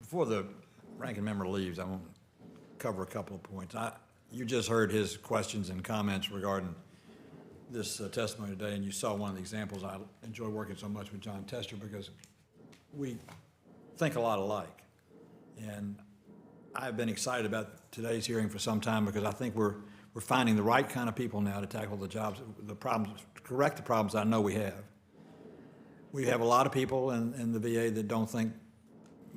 Before the ranking member leaves, I want to cover a couple of points. You just heard his questions and comments regarding this testimony today, and you saw one of the examples. I enjoy working so much with John Tester because we think a lot alike. And I've been excited about today's hearing for some time because I think we're finding the right kind of people now to tackle the problems, to correct the problems I know we have. We have a lot of people in the VA that don't think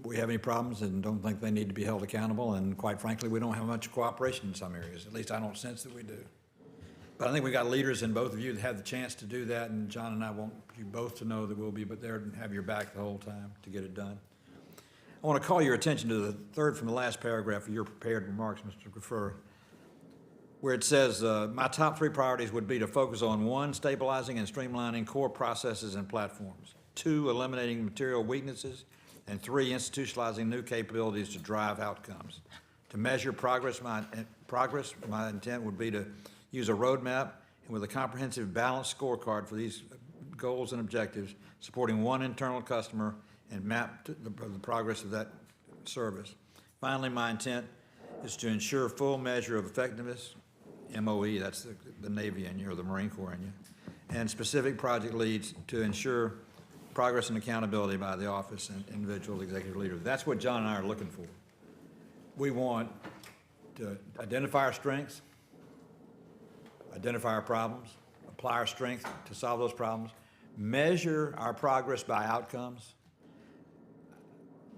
we have any problems and don't think they need to be held accountable, and quite frankly, we don't have much cooperation in some areas. At least I don't sense that we do. But I think we got leaders in both of you that have the chance to do that, and John and I want you both to know that we'll be there and have your back the whole time to get it done. I want to call your attention to the third from the last paragraph of your prepared remarks, Mr. Graffer, where it says, my top three priorities would be to focus on 1, stabilizing and streamlining core processes and platforms, 2, eliminating material weaknesses, and 3, institutionalizing new capabilities to drive outcomes. To measure progress, my intent would be to use a roadmap and with a comprehensive balanced scorecard for these goals and objectives, supporting one internal customer and map the progress of that service. Finally, my intent is to ensure full measure of effectiveness, MOE, that's the Navy in you or the Marine Corps in you, and specific project leads to ensure progress and accountability by the office and individual executive leaders. That's what John and I are looking for. We want to identify our strengths, identify our problems, apply our strength to solve those problems, measure our progress by outcomes.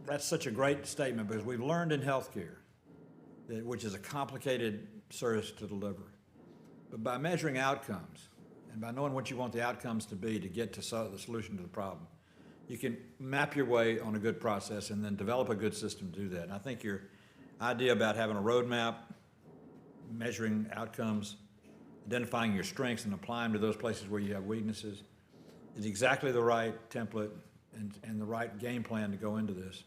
That's such a great statement because we've learned in healthcare, which is a complicated service to deliver. But by measuring outcomes and by knowing what you want the outcomes to be to get to the solution to the problem, you can map your way on a good process and then develop a good system to do that. And I think your idea about having a roadmap, measuring outcomes, identifying your strengths and applying them to those places where you have weaknesses is exactly the right template and the right game plan to go into this.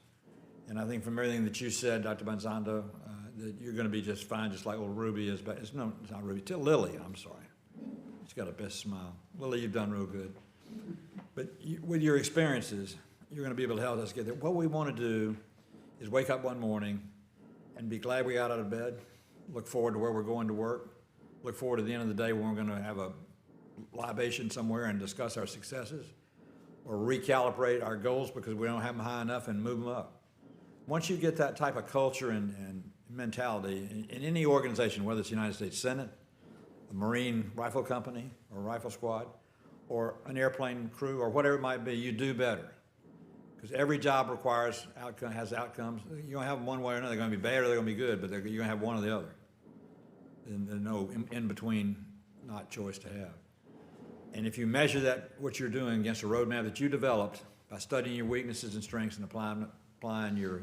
And I think from everything that you said, Dr. Banzando, that you're going to be just fine, just like little Ruby is. But it's not Ruby. Lily, I'm sorry. She's got a best smile. Lily, you've done real good. But with your experiences, you're going to be able to help us get there. What we want to do is wake up one morning and be glad we got out of bed, look forward to where we're going to work, look forward to the end of the day when we're going to have a libation somewhere and discuss our successes, or recalibrate our goals because we don't have them high enough and move them up. Once you get that type of culture and mentality in any organization, whether it's the United States Senate, a Marine Rifle Company, or a Rifle Squad, or an airplane crew, or whatever it might be, you do better. Because every job has outcomes. You don't have them one way or another. They're going to be bad or they're going to be good, but you're going to have one or the other. And there's no in-between not choice to have. And if you measure that, what you're doing against a roadmap that you developed by studying your weaknesses and strengths and applying your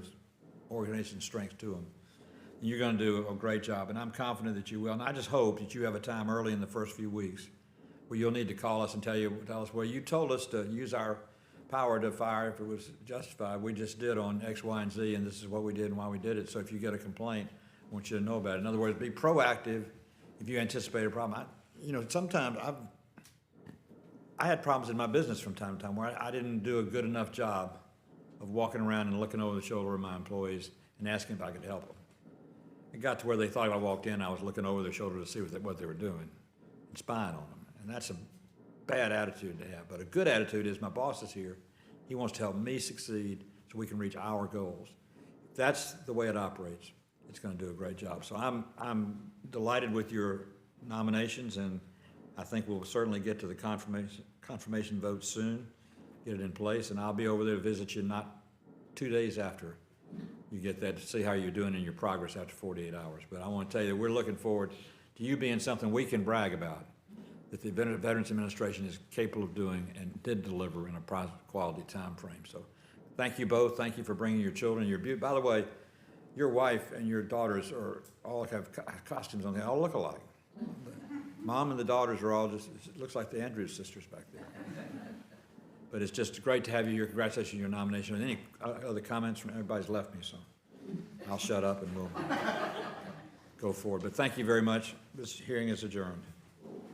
organization's strengths to them, you're going to do a great job. And I'm confident that you will. And I just hope that you have a time early in the first few weeks where you'll need to call us and tell us, well, you told us to use our power to fire if it was justified. We just did on X, Y, and Z, and this is what we did and why we did it. So if you get a complaint, I want you to know about it. In other words, be proactive if you anticipate a problem. Sometimes I had problems in my business from time to time where I didn't do a good enough job of walking around and looking over the shoulder of my employees and asking if I could help them. It got to where they thought if I walked in, I was looking over their shoulder to see what they were doing and spying on them. And that's a bad attitude to have. But a good attitude is my boss is here. He wants to help me succeed so we can reach our goals. If that's the way it operates, it's going to do a great job. So I'm delighted with your nominations, and I think we'll certainly get to the confirmation vote soon, get it in place, and I'll be over there to visit you not 2 days after you get that to see how you're doing in your progress after 48 hours. But I want to tell you that we're looking forward to you being something we can brag about, that the Veterans Administration is capable of doing and did deliver in a quality time frame. So thank you both. Thank you for bringing your children. By the way, your wife and your daughters all have costumes on. They all look alike. Mom and the daughters are all it looks like the Andrews sisters back there. But it's just great to have you here. Congratulations on your nomination. Any other comments from everybody's left me, so I'll shut up and we'll go forward. But thank you very much. This hearing is adjourned.